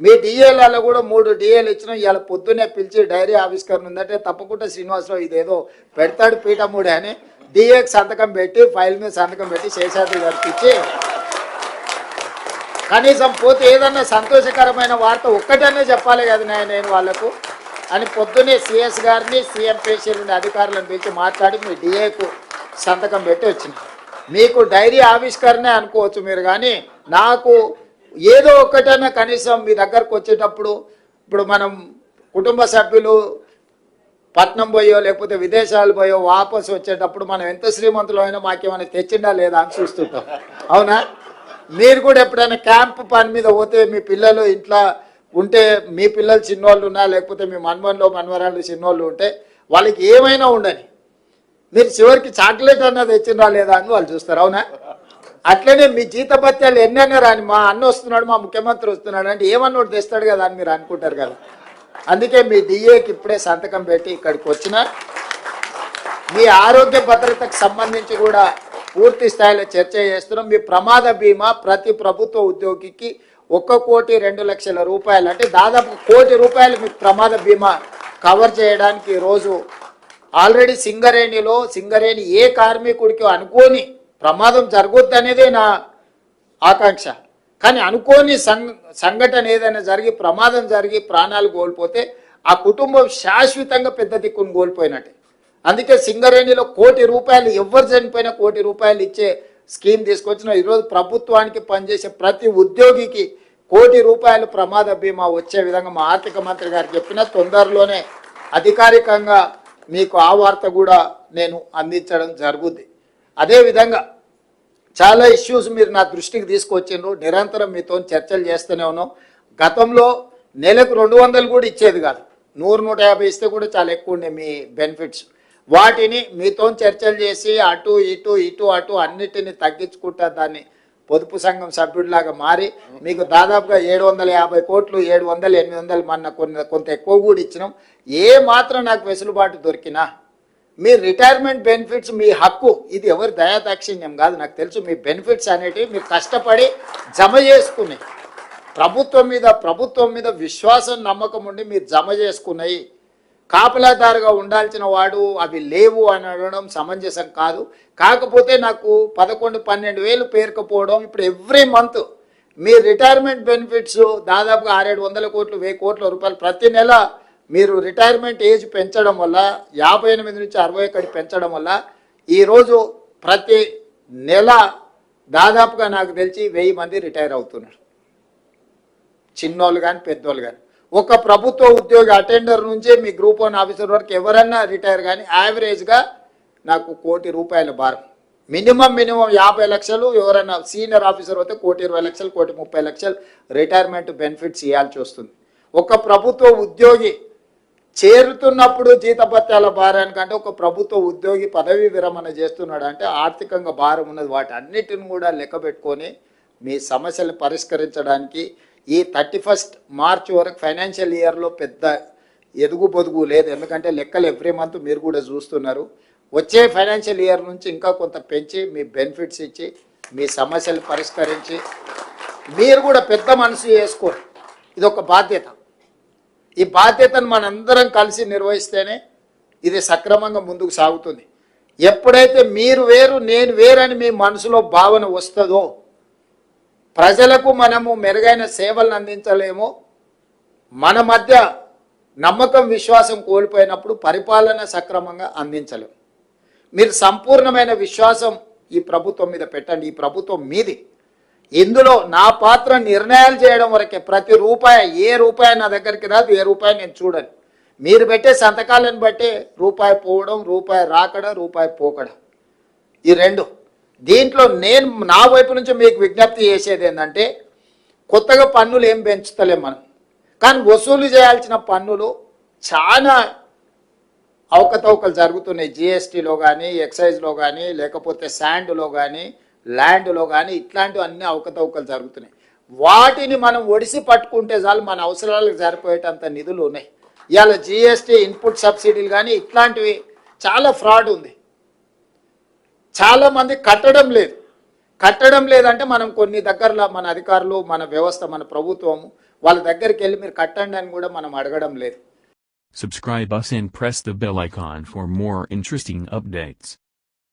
మీ డిఏలలో కూడా 3 డిఏలు ఇచ్చినాం. ఇవాళ పొద్దున్నే పిలిచి డైరీ ఆవిష్కరణ ఉందంటే తప్పకుండా శ్రీనివాసరావు ఇదేదో పెడతాడు పీఠముడే అని డిఏకి సంతకం పెట్టి ఫైల్ మీద సంతకం పెట్టి శేషాద్రి గారికి ఇచ్చి కనీసం పోతే ఏదన్నా సంతోషకరమైన వార్త ఒక్కటనే చెప్పాలి కదా నేను వాళ్ళకు అని పొద్దున్నే సిఎస్ గారిని సీఎం పేషీలు ఉండే అధికారులను పిలిచి మాట్లాడి మీ డిఏకు సంతకం పెట్టి వచ్చిన. మీకు డైరీ ఆవిష్కరణే అనుకోవచ్చు మీరు, కానీ నాకు ఏదో ఒక్కటైనా కనీసం మీ దగ్గరకు వచ్చేటప్పుడు ఇప్పుడు మనం కుటుంబ సభ్యులు పట్నం పోయో లేకపోతే విదేశాలు పోయో వాపసు వచ్చేటప్పుడు మనం ఎంత శ్రీమంతులు అయినా మాకేమైనా తెచ్చిండా లేదా అని చూస్తుంటాం, అవునా? మీరు కూడా ఎప్పుడైనా క్యాంప్ పని మీద పోతే మీ పిల్లలు ఇంట్లో ఉంటే, మీ పిల్లలు చిన్నోళ్ళు ఉన్నా లేకపోతే మీ మనవరాళ్ళు చిన్నోళ్ళు ఉంటే వాళ్ళకి ఏమైనా ఉండని మీరు చివరికి చాక్లెట్ అన్నది తెచ్చిండ్రా లేదా అని వాళ్ళు చూస్తారు, అవునా? అట్లనే మీ జీతభత్యాలు ఎన్నైనా రాని మా అన్న వస్తున్నాడు మా ముఖ్యమంత్రి వస్తున్నాడు అంటే ఏమన్నోటి తెస్తాడు కదా అని మీరు అనుకుంటారు కదా. అందుకే మీ డిఏకి ఇప్పుడే సంతకం పెట్టి ఇక్కడికి వచ్చిన మీ ఆరోగ్య భద్రతకు సంబంధించి కూడా పూర్తి స్థాయిలో చర్చ చేస్తున్నాం. మీ ప్రమాద బీమా ప్రతి ప్రభుత్వ ఉద్యోగికి 1,02,00,000 రూపాయలు అంటే దాదాపు 1 కోటి రూపాయలు మీకు ప్రమాద బీమా కవర్ చేయడానికి ఈరోజు ఆల్రెడీ సింగరేణి ఏ కార్మికుడికి అనుకోని ప్రమాదం జరగొద్దు అనేదే నా ఆకాంక్ష. కానీ అనుకోని సంఘటన ఏదైనా జరిగి ప్రమాదం జరిగి ప్రాణాలు కోల్పోతే ఆ కుటుంబం శాశ్వతంగా పెద్ద దిక్కును కోల్పోయినట్టే. అందుకే సింగరేణిలో 1 కోటి రూపాయలు ఎవరు చనిపోయినా 1 కోటి రూపాయలు ఇచ్చే స్కీమ్ తీసుకొచ్చిన. ఈరోజు ప్రభుత్వానికి పనిచేసే ప్రతి ఉద్యోగికి 1 కోటి రూపాయలు ప్రమాద బీమా వచ్చే విధంగా మా ఆర్థిక మంత్రి గారు చెప్పిన తొందరలోనే అధికారికంగా మీకు ఆ వార్త కూడా నేను అందించడం జరుగుద్ది. అదేవిధంగా చాలా ఇష్యూస్ మీరు నా దృష్టికి తీసుకొచ్చిండ్రు, నిరంతరం మీతో చర్చలు చేస్తూనే ఉన్నాం. గతంలో నెలకు 200 కూడా ఇచ్చేది కాదు, 100-150 ఇస్తే కూడా చాలా ఎక్కువ ఉండే మీ బెనిఫిట్స్. వాటిని మీతో చర్చలు చేసి అటు అటు అన్నిటిని తగ్గించుకుంటా దాన్ని పొదుపు సంఘం సభ్యుడిలాగా మారి మీకు దాదాపుగా 750 కోట్లు 700-800 మన కొంత ఎక్కువ కూడా ఇచ్చినాం. ఏ మాత్రం నాకు వెసులుబాటు దొరికినా మీ రిటైర్మెంట్ బెనిఫిట్స్ మీ హక్కు, ఇది ఎవరి దయాదాక్షిణ్యం కాదు, నాకు తెలుసు. మీ బెనిఫిట్స్ అనేటివి మీరు కష్టపడి జమ చేసుకున్నాయి, ప్రభుత్వం మీద విశ్వాసం నమ్మకం ఉండి మీరు జమ చేసుకున్నాయి. కాపలాదారుగా ఉండాల్సిన వాడు అవి లేవు అని అనడం సమంజసం కాదు. కాకపోతే నాకు 11-12 వేలు పేరుకపోవడం, ఇప్పుడు ఎవ్రీ మంత్ మీ రిటైర్మెంట్ బెనిఫిట్స్ దాదాపుగా 600-700 కోట్లు 1000 కోట్ల రూపాయలు ప్రతి నెల మీరు రిటైర్మెంట్ ఏజ్ పెంచడం వల్ల 58 నుంచి 61 పెంచడం వల్ల ఈరోజు ప్రతి నెల దాదాపుగా నాకు తెలిసి 1000 మంది రిటైర్ అవుతున్నారు, చిన్నోళ్ళు కానీ పెద్దోళ్ళు కానీ. ఒక ప్రభుత్వ ఉద్యోగి అటెండర్ నుంచి మీ గ్రూప్ 1 ఆఫీసర్ వరకు ఎవరన్నా రిటైర్ కానీ యావరేజ్గా నాకు 1 కోటి రూపాయల భారం, మినిమం 50 లక్షలు. ఎవరైనా సీనియర్ ఆఫీసర్ అయితే 1,20,00,000 1,30,00,000 రిటైర్మెంట్ బెనిఫిట్స్ ఇవ్వాల్సి వస్తుంది. ఒక ప్రభుత్వ ఉద్యోగి చేరుతున్నప్పుడు జీతభత్యాల భారానికంటే ఒక ప్రభుత్వ ఉద్యోగి పదవీ విరమణ చేస్తున్నాడు అంటే ఆర్థికంగా భారం ఉన్నది. వాటి అన్నిటిని కూడా లెక్క పెట్టుకొని మీ సమస్యలు పరిష్కరించడానికి ఈ 31 మార్చ్ వరకు ఫైనాన్షియల్ ఇయర్లో పెద్ద ఎదుగు పొదుగు లేదు, ఎందుకంటే లెక్కలు ఎవ్రీ మంత్ మీరు కూడా చూస్తున్నారు. వచ్చే ఫైనాన్షియల్ ఇయర్ నుంచి ఇంకా కొంత పెంచి మీ బెనిఫిట్స్ ఇచ్చి మీ సమస్యలు పరిష్కరించి మీరు కూడా పెద్ద మనసు చేసుకోరు. ఇది ఒక బాధ్యత. ఈ బాధ్యతను మనందరం కలిసి నిర్వహిస్తేనే ఇది సక్రమంగా ముందుకు సాగుతుంది. ఎప్పుడైతే మీరు వేరు నేను వేరని మీ మనసులో భావన వస్తుందో ప్రజలకు మనము మెరుగైన సేవలను అందించలేమో, మన మధ్య నమ్మకం విశ్వాసం కోల్పోయినప్పుడు పరిపాలన సక్రమంగా అందించలేము. మీరు సంపూర్ణమైన విశ్వాసం ఈ ప్రభుత్వం మీద పెట్టండి. ఈ ప్రభుత్వం మీది. ఇందులో నా పాత్ర నిర్ణయాలు చేయడం వరకే. ప్రతి రూపాయి ఏ రూపాయి నా దగ్గరికి రాదు, ఏ రూపాయి నేను చూడను. మీరు పెట్టే సంతకాలను బట్టే రూపాయి పోవడం, రూపాయి రాకడం, రూపాయి పోకడం, ఈ రెండు. దీంట్లో నేను నా వైపు నుంచి మీకు విజ్ఞప్తి చేసేది ఏంటంటే కొత్తగా పన్నులు ఏం పెంచుతలేం మనం, కానీ వసూలు చేయాల్సిన పన్నులు చాలా అవకతవకలు జరుగుతున్నాయి. జిఎస్టీలో కానీ ఎక్సైజ్లో కానీ లేకపోతే శాండ్లో కానీ ల్యాండ్లో కానీ ఇట్లాంటివి అన్ని అవకతవకలు జరుగుతున్నాయి. వాటిని మనం ఒడిసి పట్టుకుంటే చాలు మన అవసరాలకు సరిపోయేటంత నిధులు ఉన్నాయి. ఇవాళ జిఎస్టీ ఇన్పుట్ సబ్సిడీలు కానీ ఇట్లాంటివి చాలా ఫ్రాడ్ ఉంది. చాలామంది కట్టడం లేదు. కట్టడం లేదంటే మనం కొన్ని దగ్గరలో మన అధికారులు, మన వ్యవస్థ, మన ప్రభుత్వము వాళ్ళ దగ్గరికి వెళ్ళి మీరు కట్టండి అని కూడా మనం అడగడం లేదు. Subscribe us and press the bell icon for more interesting updates.